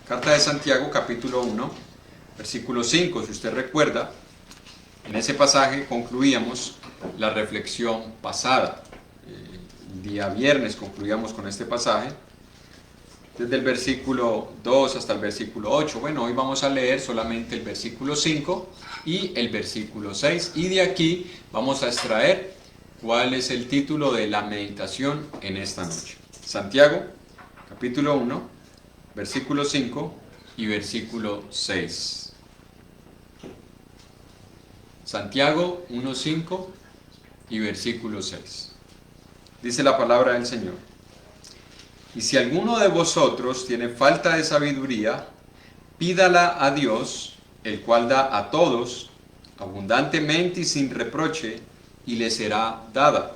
Carta de Santiago, capítulo 1, versículo 5. Si usted recuerda, en ese pasaje concluíamos la reflexión pasada. El día viernes concluíamos con este pasaje, desde el versículo 2 hasta el versículo 8. Bueno, hoy vamos a leer solamente el versículo 5 y el versículo 6. Y de aquí vamos a extraer cuál es el título de la meditación en esta noche. Santiago, capítulo 1, versículo 5 y versículo 6. Santiago 1, 5 y versículo 6. Dice la palabra del Señor: y si alguno de vosotros tiene falta de sabiduría, pídala a Dios, el cual da a todos abundantemente y sin reproche, y le será dada.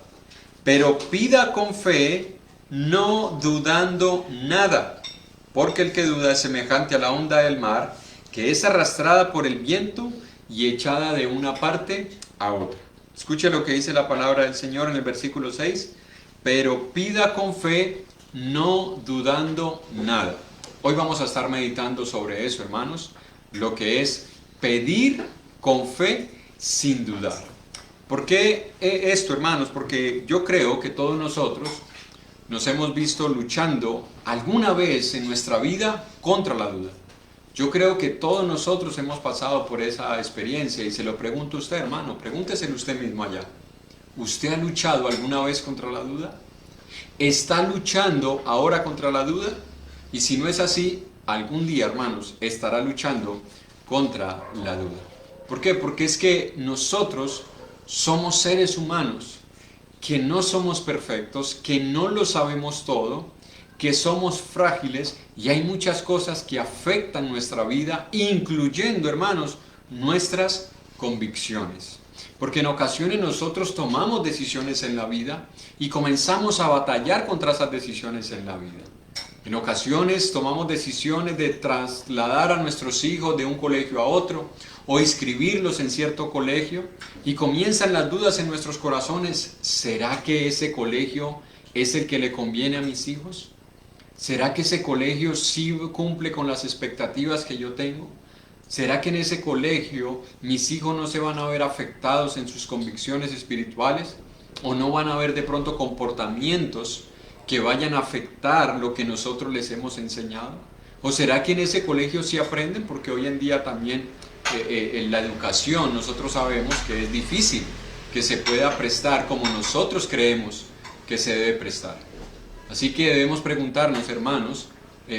Pero pida con fe, no dudando nada, porque el que duda es semejante a la onda del mar, que es arrastrada por el viento y echada de una parte a otra. Escuche lo que dice la palabra del Señor en el versículo 6. Pero pida con fe, no dudando nada. Hoy vamos a estar meditando sobre eso, hermanos, lo que es pedir con fe sin dudar. ¿Por qué esto, hermanos? Porque yo creo que todos nosotros nos hemos visto luchando alguna vez en nuestra vida contra la duda. Yo creo que todos nosotros hemos pasado por esa experiencia, y se lo pregunto a usted, hermano, pregúnteselo usted mismo allá. ¿Usted ha luchado alguna vez contra la duda? ¿Está luchando ahora contra la duda? Y si no es así, algún día, hermanos, estará luchando contra la duda. ¿Por qué? Porque es que nosotros somos seres humanos, que no somos perfectos, que no lo sabemos todo, que somos frágiles, y hay muchas cosas que afectan nuestra vida, incluyendo, hermanos, nuestras convicciones. Porque en ocasiones nosotros tomamos decisiones en la vida y comenzamos a batallar contra esas decisiones en la vida. En ocasiones tomamos decisiones de trasladar a nuestros hijos de un colegio a otro o inscribirlos en cierto colegio, y comienzan las dudas en nuestros corazones. ¿Será que ese colegio es el que le conviene a mis hijos? ¿Será que ese colegio sí cumple con las expectativas que yo tengo? ¿Será que en ese colegio mis hijos no se van a ver afectados en sus convicciones espirituales? ¿O no van a ver de pronto comportamientos que vayan a afectar lo que nosotros les hemos enseñado? ¿O será que en ese colegio sí aprenden? Porque hoy en día también en la educación nosotros sabemos que es difícil que se pueda prestar como nosotros creemos que se debe prestar. Así que debemos preguntarnos, hermanos,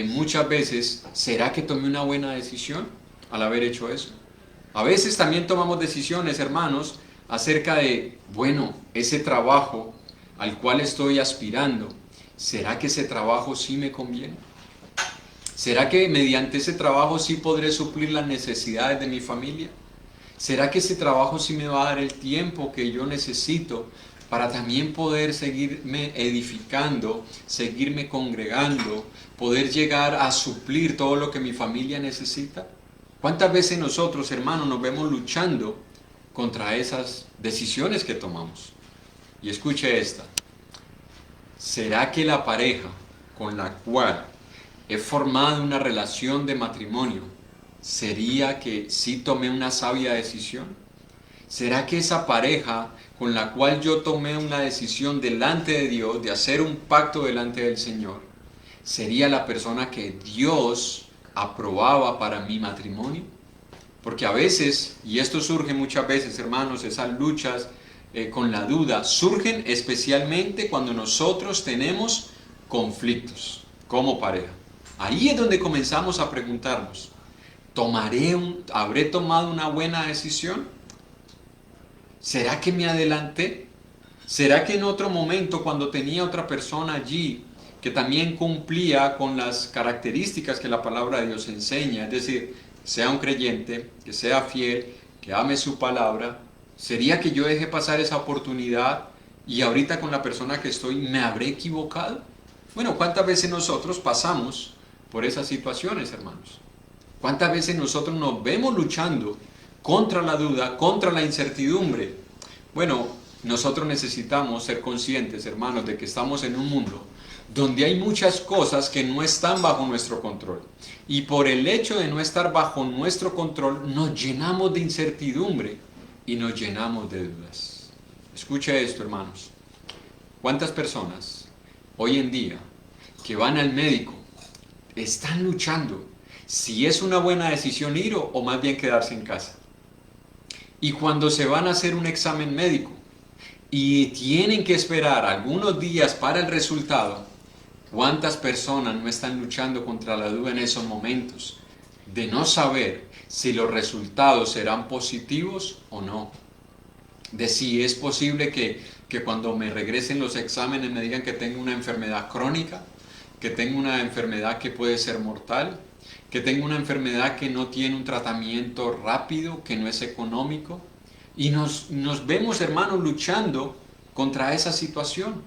muchas veces, ¿será que tomé una buena decisión al haber hecho eso? A veces también tomamos decisiones, hermanos, acerca de, bueno, ese trabajo al cual estoy aspirando, ¿será que ese trabajo sí me conviene? ¿Será que mediante ese trabajo sí podré suplir las necesidades de mi familia? ¿Será que ese trabajo sí me va a dar el tiempo que yo necesito para también poder seguirme edificando, seguirme congregando, poder llegar a suplir todo lo que mi familia necesita? ¿Cuántas veces nosotros, hermanos, nos vemos luchando contra esas decisiones que tomamos? Y escuche esta: ¿será que la pareja con la cual he formado una relación de matrimonio, sería que sí tomé una sabia decisión? ¿Será que esa pareja con la cual yo tomé una decisión delante de Dios, de hacer un pacto delante del Señor, sería la persona que Dios aprobaba para mi matrimonio? Porque a veces, y esto surge muchas veces, hermanos, esas luchas con la duda, surgen especialmente cuando nosotros tenemos conflictos como pareja. Ahí es donde comenzamos a preguntarnos, ¿habré tomado una buena decisión? ¿Será que me adelanté? ¿Será que en otro momento, cuando tenía otra persona allí que también cumplía con las características que la palabra de Dios enseña, es decir, sea un creyente, que sea fiel, que ame su palabra, ¿sería que yo dejé pasar esa oportunidad y ahorita con la persona que estoy me habré equivocado? Bueno, ¿cuántas veces nosotros pasamos por esas situaciones, hermanos? ¿Cuántas veces nosotros nos vemos luchando contra la duda, contra la incertidumbre? Bueno, nosotros necesitamos ser conscientes, hermanos, de que estamos en un mundo donde hay muchas cosas que no están bajo nuestro control. Y por el hecho de no estar bajo nuestro control, nos llenamos de incertidumbre y nos llenamos de dudas. Escuche esto, hermanos. ¿Cuántas personas hoy en día que van al médico están luchando si es una buena decisión ir o más bien quedarse en casa? Y cuando se van a hacer un examen médico y tienen que esperar algunos días para el resultado, ¿cuántas personas no están luchando contra la duda en esos momentos de no saber si los resultados serán positivos o no? De si es posible que cuando me regresen los exámenes me digan que tengo una enfermedad crónica, que tengo una enfermedad que puede ser mortal, que tengo una enfermedad que no tiene un tratamiento rápido, que no es económico. Y nos vemos, hermanos, luchando contra esa situación,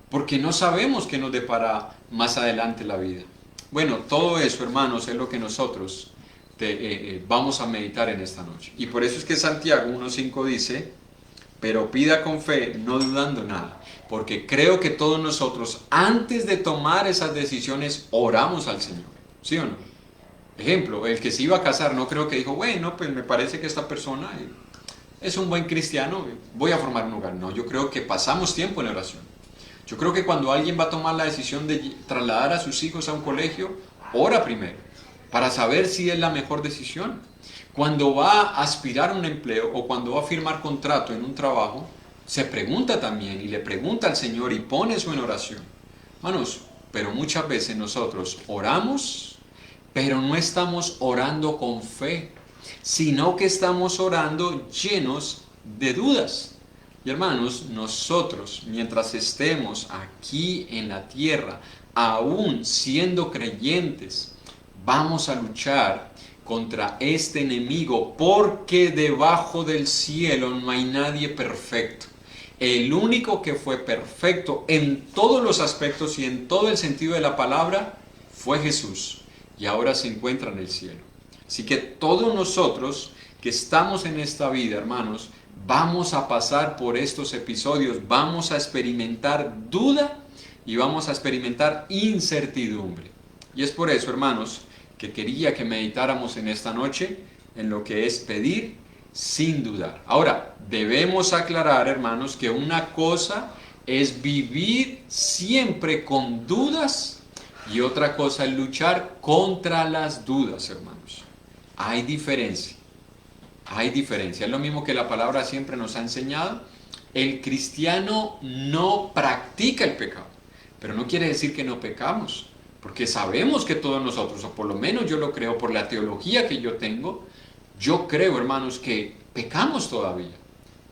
porque no sabemos qué nos depara más adelante la vida. Bueno, todo eso, hermanos, es lo que nosotros vamos a meditar en esta noche. Y por eso es que Santiago 1.5 dice: pero pida con fe, no dudando nada, porque creo que todos nosotros, antes de tomar esas decisiones, oramos al Señor. ¿Sí o no? Ejemplo, el que se iba a casar, no creo que dijo, bueno, pues me parece que esta persona es un buen cristiano, voy a formar un hogar. No, yo creo que pasamos tiempo en oración. Yo creo que cuando alguien va a tomar la decisión de trasladar a sus hijos a un colegio, ora primero, para saber si es la mejor decisión. Cuando va a aspirar a un empleo o cuando va a firmar contrato en un trabajo, se pregunta también y le pregunta al Señor y pone eso en oración. Hermanos, pero muchas veces nosotros oramos, pero no estamos orando con fe, sino que estamos orando llenos de dudas. Y hermanos, nosotros, mientras estemos aquí en la tierra, aún siendo creyentes, vamos a luchar contra este enemigo, porque debajo del cielo no hay nadie perfecto. El único que fue perfecto en todos los aspectos y en todo el sentido de la palabra fue Jesús, y ahora se encuentra en el cielo. Así que todos nosotros que estamos en esta vida, hermanos, vamos a pasar por estos episodios, vamos a experimentar duda y vamos a experimentar incertidumbre. Y es por eso, hermanos, que quería que meditáramos en esta noche en lo que es pedir sin dudar. Ahora, debemos aclarar, hermanos, que una cosa es vivir siempre con dudas y otra cosa es luchar contra las dudas, hermanos. Hay diferencia. Hay diferencia. Es lo mismo que la palabra siempre nos ha enseñado. El cristiano no practica el pecado, pero no quiere decir que no pecamos. Porque sabemos que todos nosotros, o por lo menos yo lo creo por la teología que yo tengo, yo creo, hermanos, que pecamos todavía.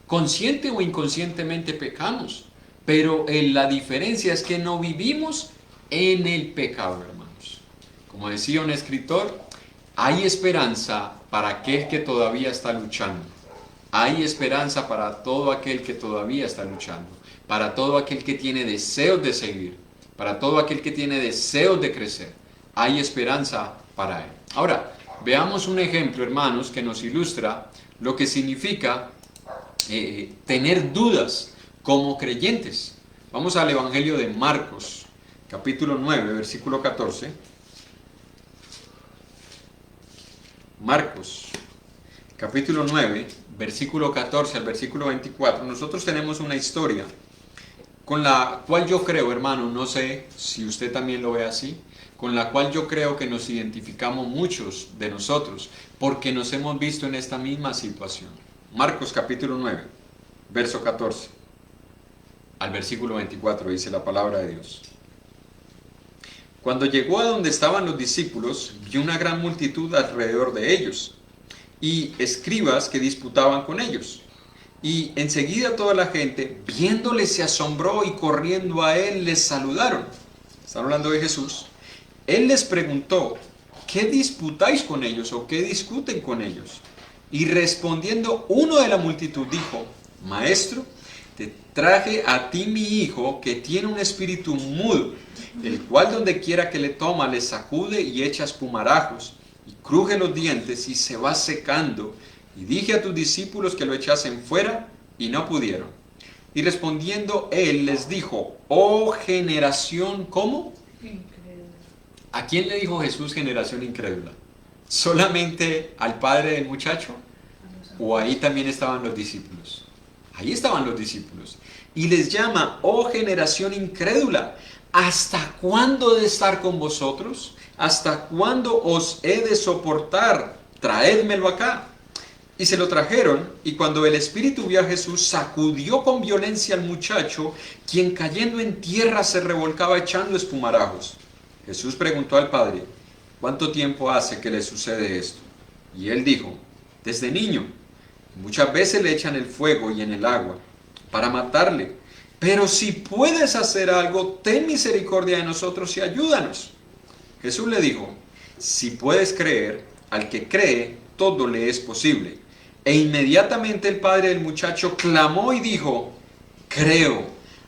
Consciente o inconscientemente pecamos. Pero la diferencia es que no vivimos en el pecado, hermanos. Como decía un escritor, hay esperanza para aquel que todavía está luchando. Hay esperanza para todo aquel que todavía está luchando. Para todo aquel que tiene deseos de seguir. Para todo aquel que tiene deseos de crecer, hay esperanza para él. Ahora, veamos un ejemplo, hermanos, que nos ilustra lo que significa tener dudas como creyentes. Vamos al Evangelio de Marcos, capítulo 9, versículo 14. Marcos, capítulo 9, versículo 14 al versículo 24. Nosotros tenemos una historia con la cual yo creo, hermano, no sé si usted también lo ve así, con la cual yo creo que nos identificamos muchos de nosotros, porque nos hemos visto en esta misma situación. Marcos capítulo 9, verso 14 al versículo 24, dice la palabra de Dios. Cuando llegó a donde estaban los discípulos, vio una gran multitud alrededor de ellos, y escribas que disputaban con ellos. Y enseguida toda la gente, viéndole, se asombró y corriendo a él les saludaron. Están hablando de Jesús. Él les preguntó, ¿qué disputáis con ellos o qué discuten con ellos? Y respondiendo uno de la multitud dijo, Maestro, te traje a ti mi hijo que tiene un espíritu mudo, el cual donde quiera que le toma le sacude y echa espumarajos y cruje los dientes y se va secando. Y dije a tus discípulos que lo echasen fuera, y no pudieron. Y respondiendo él les dijo, oh generación, ¿cómo? ¿A quién le dijo Jesús generación incrédula? ¿Solamente al padre del muchacho? ¿O ahí también estaban los discípulos? Ahí estaban los discípulos. Y les llama, oh generación incrédula, ¿hasta cuándo he de estar con vosotros? ¿Hasta cuándo os he de soportar? Traédmelo acá. Y se lo trajeron, y cuando el espíritu vio a Jesús, sacudió con violencia al muchacho, quien cayendo en tierra se revolcaba echando espumarajos. Jesús preguntó al padre, ¿cuánto tiempo hace que le sucede esto? Y él dijo, desde niño. Muchas veces le echan el fuego y en el agua para matarle. Pero si puedes hacer algo, ten misericordia de nosotros y ayúdanos. Jesús le dijo, si puedes creer, al que cree, todo le es posible. E inmediatamente el padre del muchacho clamó y dijo, creo,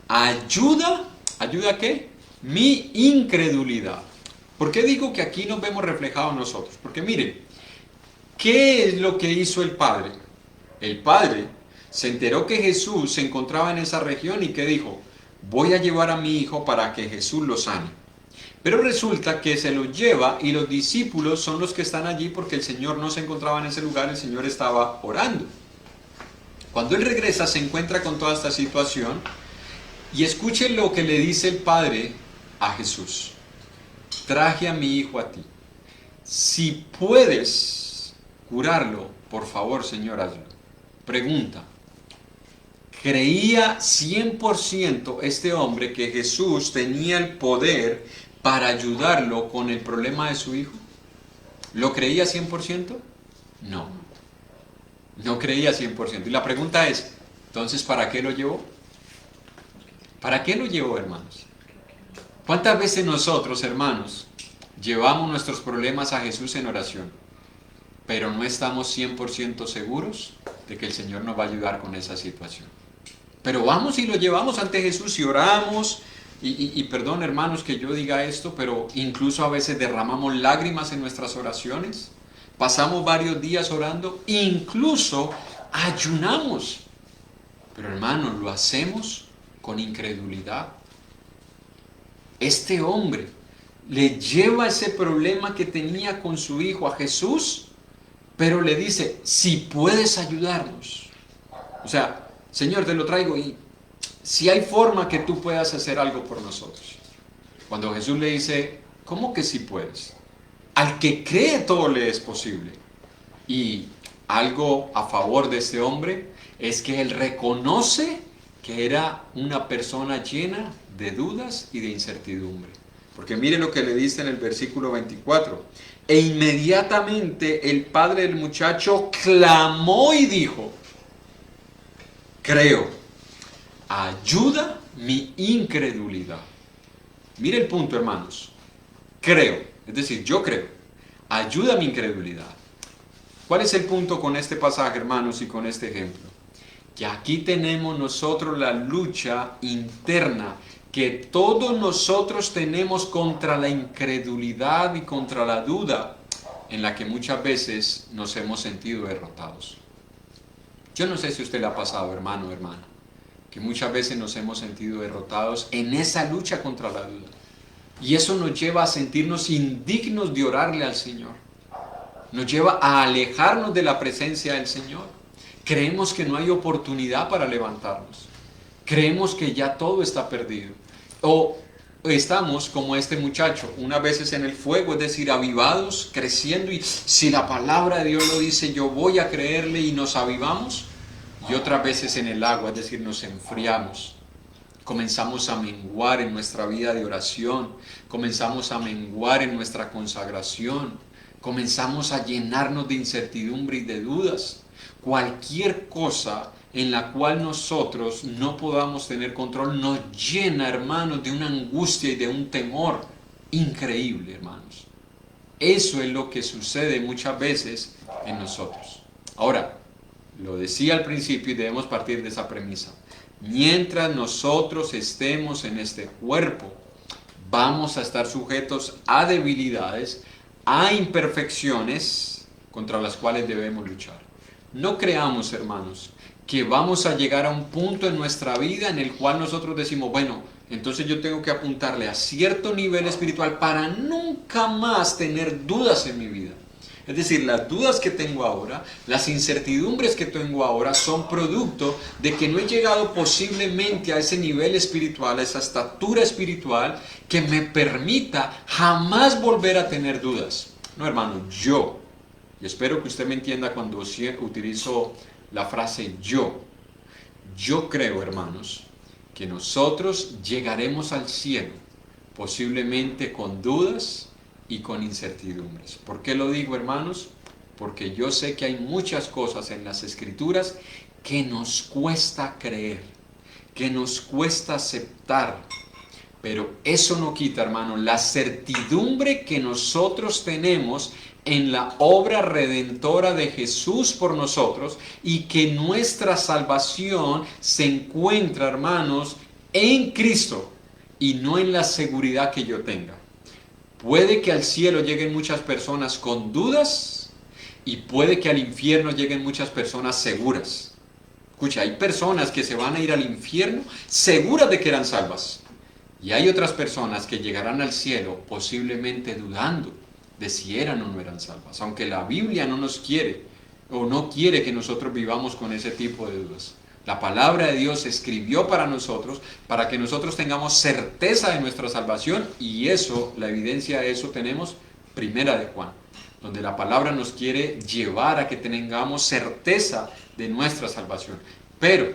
ayuda, ¿ayuda qué? Mi incredulidad. ¿Por qué digo que aquí nos vemos reflejados nosotros? Porque miren, ¿qué es lo que hizo el padre? El padre se enteró que Jesús se encontraba en esa región y que dijo, voy a llevar a mi hijo para que Jesús lo sane. Pero resulta que se lo lleva y los discípulos son los que están allí porque el Señor no se encontraba en ese lugar, el Señor estaba orando. Cuando él regresa se encuentra con toda esta situación y escuchen lo que le dice el Padre a Jesús. Traje a mi hijo a ti. Si puedes curarlo, por favor, Señor, hazlo. Pregunta. ¿Creía 100% este hombre que Jesús tenía el poder para ayudarlo con el problema de su hijo? ¿Lo creía 100%? No. No creía 100%. Y la pregunta es, entonces, ¿para qué lo llevó? ¿Para qué lo llevó, hermanos? ¿Cuántas veces nosotros, hermanos, llevamos nuestros problemas a Jesús en oración, pero no estamos 100% seguros de que el Señor nos va a ayudar con esa situación? Pero vamos y lo llevamos ante Jesús y oramos, y perdón, hermanos, que yo diga esto, pero incluso a veces derramamos lágrimas en nuestras oraciones, pasamos varios días orando, incluso ayunamos, pero hermanos, lo hacemos con incredulidad. Este hombre le lleva ese problema que tenía con su hijo a Jesús, pero le dice, si puedes ayudarnos. O sea, Señor, te lo traigo y si hay forma que tú puedas hacer algo por nosotros. Cuando Jesús le dice, ¿cómo que si puedes? Al que cree todo le es posible. Y algo a favor de este hombre es que él reconoce que era una persona llena de dudas y de incertidumbre. Porque mire lo que le dice en el versículo 24. E inmediatamente el padre del muchacho clamó y dijo, creo, ayuda mi incredulidad. Mire el punto, hermanos. Creo, es decir, yo creo, ayuda mi incredulidad. ¿Cuál es el punto con este pasaje, hermanos, y con este ejemplo? Que aquí tenemos nosotros la lucha interna que todos nosotros tenemos contra la incredulidad y contra la duda, en la que muchas veces nos hemos sentido derrotados. Yo no sé si a usted le ha pasado, hermano o hermana, que muchas veces nos hemos sentido derrotados en esa lucha contra la duda. Y eso nos lleva a sentirnos indignos de orarle al Señor. Nos lleva a alejarnos de la presencia del Señor. Creemos que no hay oportunidad para levantarnos. Creemos que ya todo está perdido. O estamos como este muchacho, unas veces en el fuego, es decir, avivados, creciendo, y si la palabra de Dios lo dice, yo voy a creerle, y nos avivamos. Y otras veces en el agua, es decir, nos enfriamos. Comenzamos a menguar en nuestra vida de oración, comenzamos a menguar en nuestra consagración, comenzamos a llenarnos de incertidumbre y de dudas. Cualquier cosa en la cual nosotros no podamos tener control nos llena, hermanos, de una angustia y de un temor increíble, hermanos. Eso es lo que sucede muchas veces en nosotros. Ahora, lo decía al principio y debemos partir de esa premisa. Mientras nosotros estemos en este cuerpo, vamos a estar sujetos a debilidades, a imperfecciones contra las cuales debemos luchar. No creamos, hermanos, que vamos a llegar a un punto en nuestra vida en el cual nosotros decimos, bueno, entonces yo tengo que apuntarle a cierto nivel espiritual para nunca más tener dudas en mi vida. Es decir, las dudas que tengo ahora, las incertidumbres que tengo ahora son producto de que no he llegado posiblemente a ese nivel espiritual, a esa estatura espiritual que me permita jamás volver a tener dudas. No, hermano, y espero que usted me entienda cuando utilizo la frase yo. Yo creo, hermanos, que nosotros llegaremos al cielo posiblemente con dudas y con incertidumbres. ¿Por qué lo digo, hermanos? Porque yo sé que hay muchas cosas en las Escrituras que nos cuesta creer, que nos cuesta aceptar. Pero eso no quita, hermano, la certidumbre que nosotros tenemos en la obra redentora de Jesús por nosotros y que nuestra salvación se encuentra, hermanos, en Cristo y no en la seguridad que yo tenga. Puede que al cielo lleguen muchas personas con dudas y puede que al infierno lleguen muchas personas seguras. Escucha, hay personas que se van a ir al infierno seguras de que eran salvas. Y hay otras personas que llegarán al cielo posiblemente dudando de si eran o no eran salvas. Aunque la Biblia no nos quiere o no quiere que nosotros vivamos con ese tipo de dudas. La palabra de Dios se escribió para nosotros, para que nosotros tengamos certeza de nuestra salvación, y eso, la evidencia de eso tenemos Primera de Juan, donde la palabra nos quiere llevar a que tengamos certeza de nuestra salvación. Pero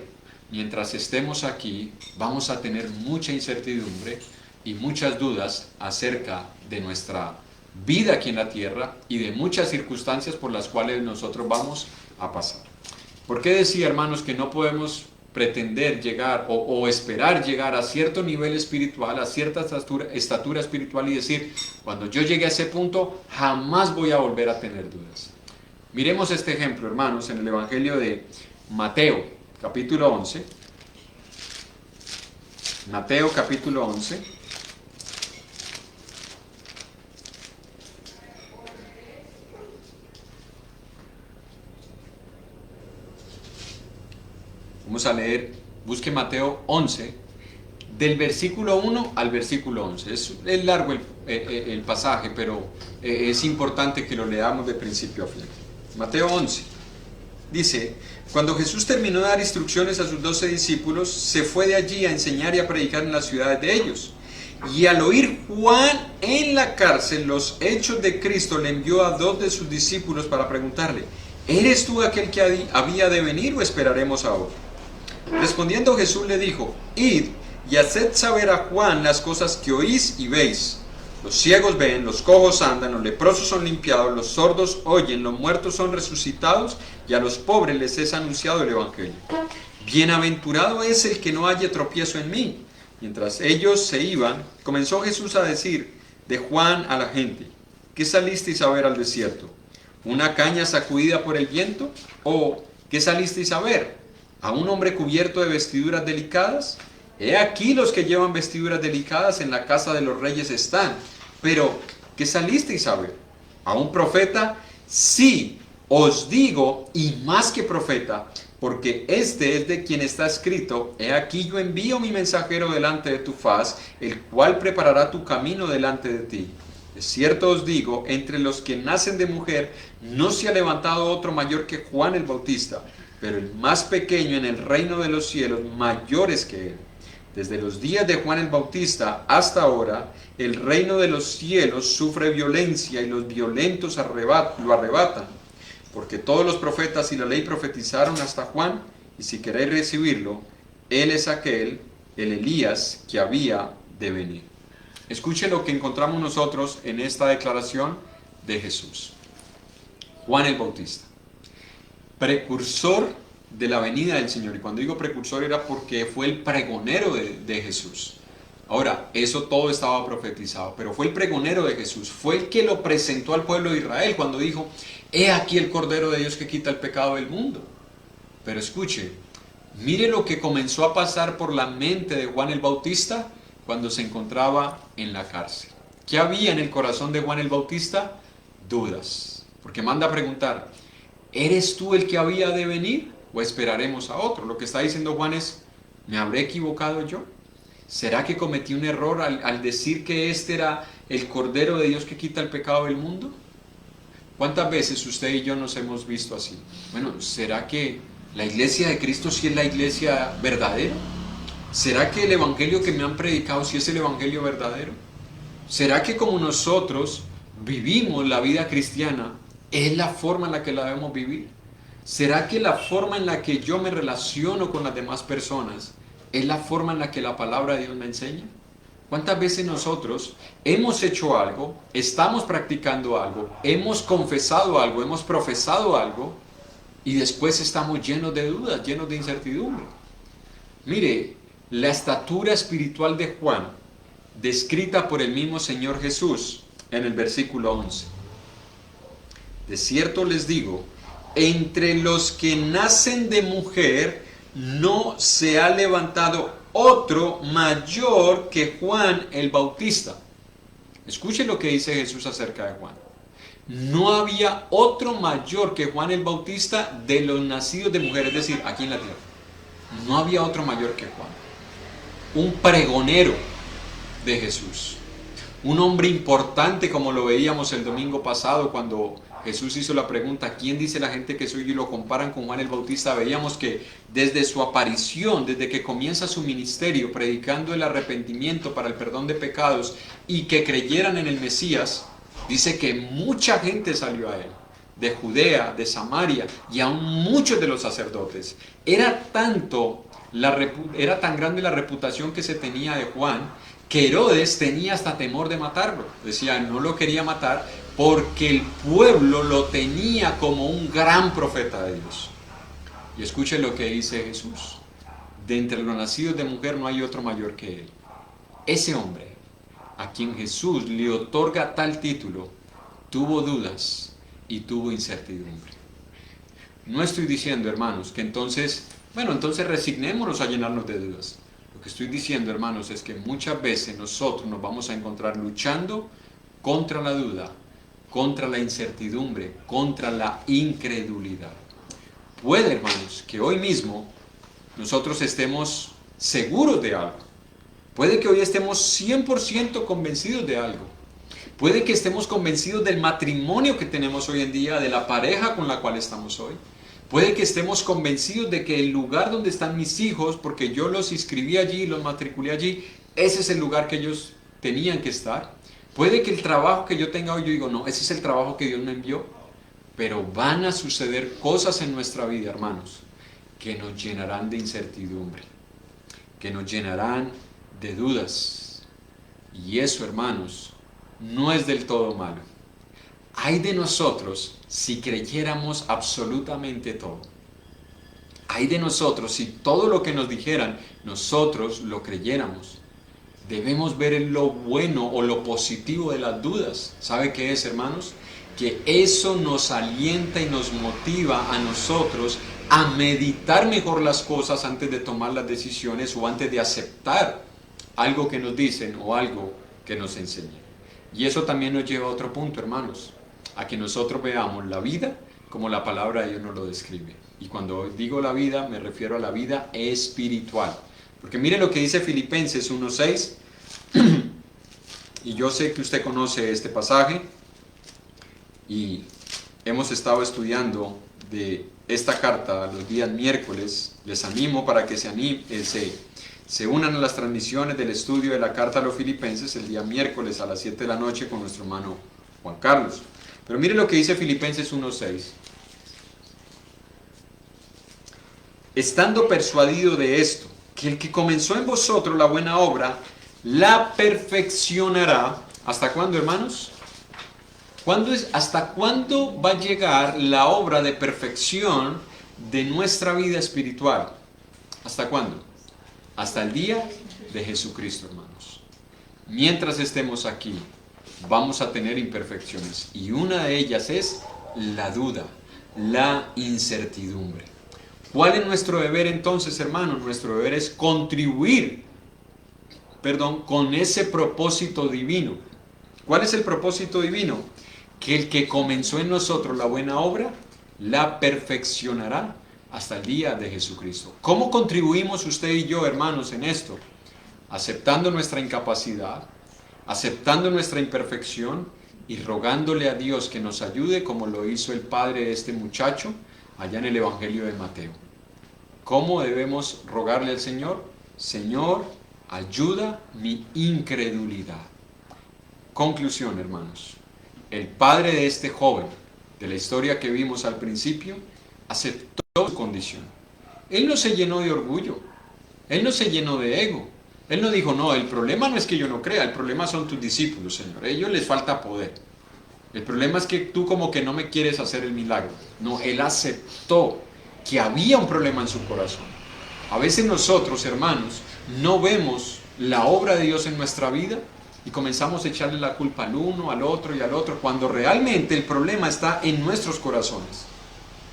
mientras estemos aquí, vamos a tener mucha incertidumbre y muchas dudas acerca de nuestra vida aquí en la tierra y de muchas circunstancias por las cuales nosotros vamos a pasar. ¿Por qué decía, hermanos, que no podemos pretender llegar o esperar llegar a cierto nivel espiritual, a cierta estatura espiritual y decir, cuando yo llegue a ese punto, jamás voy a volver a tener dudas? Miremos este ejemplo, hermanos, en el Evangelio de Mateo, capítulo 11. Mateo, capítulo 11. Vamos a leer, busque Mateo 11, del versículo 1 al versículo 11. Es largo el pasaje, pero es importante que lo leamos de principio a fin. Mateo 11 dice: cuando Jesús terminó de dar instrucciones a sus 12 discípulos, se fue de allí a enseñar y a predicar en las ciudades de ellos. Y al oír Juan en la cárcel los hechos de Cristo, le envió a 2 de sus discípulos para preguntarle: ¿eres tú aquel que había de venir o esperaremos a otro? Respondiendo Jesús le dijo: id y haced saber a Juan las cosas que oís y veis. Los ciegos ven, los cojos andan, los leprosos son limpiados, los sordos oyen, los muertos son resucitados, y a los pobres les es anunciado el Evangelio. Bienaventurado es el que no haya tropiezo en mí. Mientras ellos se iban, comenzó Jesús a decir de Juan a la gente: ¿qué salisteis a ver al desierto? ¿Una caña sacudida por el viento? ¿O qué salisteis a ver? ¿A un hombre cubierto de vestiduras delicadas? He aquí los que llevan vestiduras delicadas en la casa de los reyes están. Pero, ¿qué salisteis a ver? ¿A un profeta? Sí, os digo, y más que profeta, porque este es de quien está escrito: he aquí yo envío mi mensajero delante de tu faz, el cual preparará tu camino delante de ti. De cierto os digo, entre los que nacen de mujer, no se ha levantado otro mayor que Juan el Bautista, pero el más pequeño en el reino de los cielos mayor es que él. Desde los días de Juan el Bautista hasta ahora, el reino de los cielos sufre violencia y los violentos lo arrebatan. Porque todos los profetas y la ley profetizaron hasta Juan, y si queréis recibirlo, él es aquel, el Elías, que había de venir. Escuche lo que encontramos nosotros en esta declaración de Jesús. Juan el Bautista, precursor de la venida del Señor. Y cuando digo precursor era porque fue el pregonero de Jesús. Ahora, eso todo estaba profetizado, pero fue el pregonero de Jesús, fue el que lo presentó al pueblo de Israel cuando dijo: he aquí el Cordero de Dios que quita el pecado del mundo. Pero escuche, mire lo que comenzó a pasar por la mente de Juan el Bautista cuando se encontraba en la cárcel. ¿Qué había en el corazón de Juan el Bautista? Dudas, porque manda a preguntar: ¿eres tú el que había de venir o esperaremos a otro? Lo que está diciendo Juan es, ¿me habré equivocado yo? ¿Será que cometí un error al decir que este era el Cordero de Dios que quita el pecado del mundo? ¿Cuántas veces usted y yo nos hemos visto así? Bueno, ¿será que la iglesia de Cristo sí es la iglesia verdadera? ¿Será que el evangelio que me han predicado sí es el evangelio verdadero? ¿Será que como nosotros vivimos la vida cristiana es la forma en la que la debemos vivir? ¿Será que la forma en la que yo me relaciono con las demás personas es la forma en la que la palabra de Dios me enseña? ¿Cuántas veces nosotros hemos hecho algo, estamos practicando algo, hemos confesado algo, hemos profesado algo y después estamos llenos de dudas, llenos de incertidumbre? Mire, la estatura espiritual de Juan, descrita por el mismo Señor Jesús en el versículo 11. De cierto les digo, entre los que nacen de mujer no se ha levantado otro mayor que Juan el Bautista. Escuchen lo que dice Jesús acerca de Juan. No había otro mayor que Juan el Bautista de los nacidos de mujer, es decir, aquí en la tierra. No había otro mayor que Juan. Un pregonero de Jesús. Un hombre importante, como lo veíamos el domingo pasado cuando Jesús hizo la pregunta, ¿quién dice la gente que soy? Y lo comparan con Juan el Bautista. Veíamos que desde su aparición, desde que comienza su ministerio, predicando el arrepentimiento para el perdón de pecados y que creyeran en el Mesías, dice que mucha gente salió a él, de Judea, de Samaria y aún muchos de los sacerdotes. Era tan grande la reputación que se tenía de Juan, que Herodes tenía hasta temor de matarlo. Decía, no lo quería matar porque el pueblo lo tenía como un gran profeta de Dios. Y escuchen lo que dice Jesús. De entre los nacidos de mujer no hay otro mayor que él. Ese hombre, a quien Jesús le otorga tal título, tuvo dudas y tuvo incertidumbre. No estoy diciendo, hermanos, que entonces resignémonos a llenarnos de dudas. Lo que estoy diciendo, hermanos, es que muchas veces nosotros nos vamos a encontrar luchando contra la duda, contra la incertidumbre, contra la incredulidad. Puede, hermanos, que hoy mismo nosotros estemos seguros de algo. Puede que hoy estemos 100% convencidos de algo. Puede que estemos convencidos del matrimonio que tenemos hoy en día, de la pareja con la cual estamos hoy. Puede que estemos convencidos de que el lugar donde están mis hijos, porque yo los inscribí allí, los matriculé allí, ese es el lugar que ellos tenían que estar. Puede que el trabajo que yo tenga hoy, yo digo, no, ese es el trabajo que Dios me envió. Pero van a suceder cosas en nuestra vida, hermanos, que nos llenarán de incertidumbre, que nos llenarán de dudas. Y eso, hermanos, no es del todo malo. Ay de nosotros si creyéramos absolutamente todo. Ay de nosotros si todo lo que nos dijeran, nosotros lo creyéramos. Debemos ver lo bueno o lo positivo de las dudas. ¿Sabe qué es, hermanos? Que eso nos alienta y nos motiva a nosotros a meditar mejor las cosas antes de tomar las decisiones o antes de aceptar algo que nos dicen o algo que nos enseñan. Y eso también nos lleva a otro punto, hermanos, a que nosotros veamos la vida como la palabra de Dios nos lo describe. Y cuando digo la vida, me refiero a la vida espiritual. Porque mire lo que dice Filipenses 1:6, y yo sé que usted conoce este pasaje, y hemos estado estudiando de esta carta los días miércoles. Les animo para que se unan a las transmisiones del estudio de la carta a los Filipenses el día miércoles a las 7 de la noche con nuestro hermano Juan Carlos. Pero mire lo que dice Filipenses 1:6. Estando persuadido de esto, que el que comenzó en vosotros la buena obra, la perfeccionará. ¿Hasta cuándo, hermanos? ¿Hasta cuándo va a llegar la obra de perfección de nuestra vida espiritual? ¿Hasta cuándo? Hasta el día de Jesucristo, hermanos. Mientras estemos aquí, vamos a tener imperfecciones. Y una de ellas es la duda, la incertidumbre. ¿Cuál es nuestro deber entonces, hermanos? Nuestro deber es contribuir, con ese propósito divino. ¿Cuál es el propósito divino? Que el que comenzó en nosotros la buena obra, la perfeccionará hasta el día de Jesucristo. ¿Cómo contribuimos usted y yo, hermanos, en esto? Aceptando nuestra incapacidad, aceptando nuestra imperfección y rogándole a Dios que nos ayude, como lo hizo el padre de este muchacho allá en el Evangelio de Mateo. ¿Cómo debemos rogarle al Señor? Señor, ayuda mi incredulidad. Conclusión, hermanos. El padre de este joven, de la historia que vimos al principio, aceptó su condición. Él no se llenó de orgullo, él no se llenó de ego, él no dijo, no, el problema no es que yo no crea, el problema son tus discípulos, Señor, a ellos les falta poder. El problema es que tú como que no me quieres hacer el milagro. No, él aceptó que había un problema en su corazón. A veces nosotros, hermanos, no vemos la obra de Dios en nuestra vida y comenzamos a echarle la culpa al uno, al otro y al otro, cuando realmente el problema está en nuestros corazones.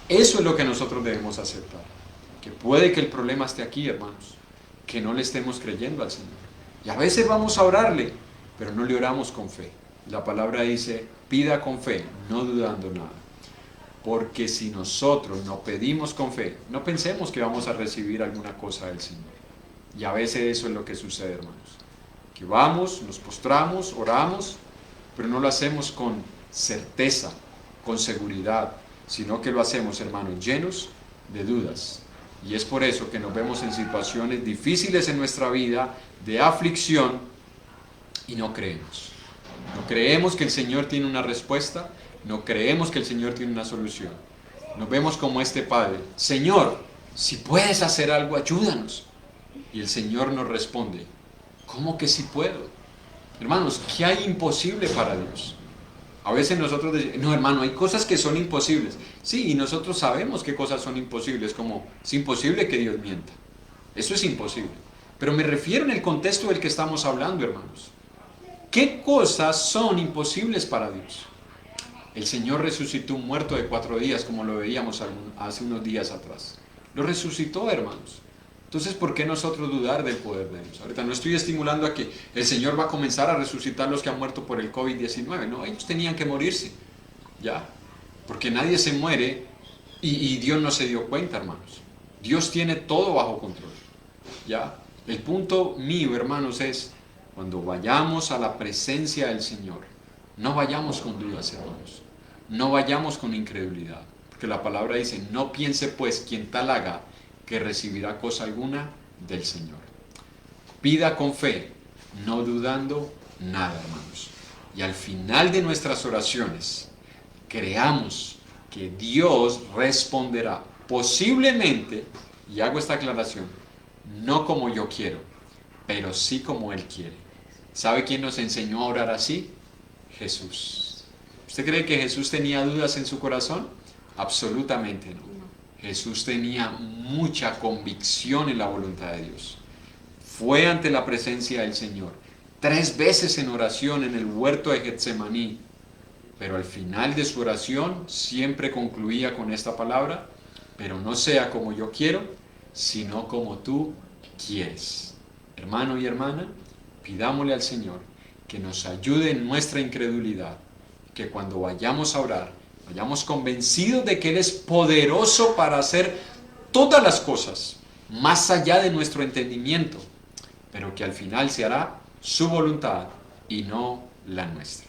Eso es lo que nosotros debemos aceptar. Que puede que el problema esté aquí, hermanos, que no le estemos creyendo al Señor. Y a veces vamos a orarle, pero no le oramos con fe. La palabra dice, pida con fe, no dudando nada. Porque si nosotros no pedimos con fe, no pensemos que vamos a recibir alguna cosa del Señor. Y a veces eso es lo que sucede, hermanos. Que vamos, nos postramos, oramos, pero no lo hacemos con certeza, con seguridad, sino que lo hacemos, hermanos, llenos de dudas. Y es por eso que nos vemos en situaciones difíciles en nuestra vida, de aflicción, y no creemos. No creemos que el Señor tiene una respuesta, no creemos que el Señor tiene una solución. Nos vemos como este padre, Señor, si puedes hacer algo, ayúdanos. Y el Señor nos responde, ¿cómo que sí puedo? Hermanos, ¿qué hay imposible para Dios? A veces nosotros decimos, no hermano, hay cosas que son imposibles. Sí, y nosotros sabemos qué cosas son imposibles, como es imposible que Dios mienta. Eso es imposible. Pero me refiero en el contexto del que estamos hablando, hermanos. ¿Qué cosas son imposibles para Dios? El Señor resucitó un muerto de 4 días, como lo veíamos hace unos días atrás. Lo resucitó, hermanos. Entonces, ¿por qué nosotros dudar del poder de Dios? Ahorita no estoy estimulando a que el Señor va a comenzar a resucitar los que han muerto por el COVID-19. No, ellos tenían que morirse, ¿ya? Porque nadie se muere y Dios no se dio cuenta, hermanos. Dios tiene todo bajo control, ¿ya? El punto mío, hermanos, es cuando vayamos a la presencia del Señor, no vayamos con dudas, hermanos. No vayamos con incredulidad. Porque la palabra dice, no piense pues quien tal haga, que recibirá cosa alguna del Señor. Pida con fe, no dudando nada, hermanos. Y al final de nuestras oraciones, creamos que Dios responderá. Posiblemente, y hago esta aclaración, no como yo quiero, pero sí como Él quiere. ¿Sabe quién nos enseñó a orar así? Jesús. ¿Usted cree que Jesús tenía dudas en su corazón? Absolutamente no. Jesús tenía mucha convicción en la voluntad de Dios. Fue ante la presencia del Señor 3 veces en oración en el huerto de Getsemaní, pero al final de su oración siempre concluía con esta palabra, pero no sea como yo quiero, sino como tú quieres. Hermano y hermana, pidámosle al Señor que nos ayude en nuestra incredulidad, que cuando vayamos a orar, vayamos convencidos de que Él es poderoso para hacer todas las cosas, más allá de nuestro entendimiento, pero que al final se hará su voluntad y no la nuestra.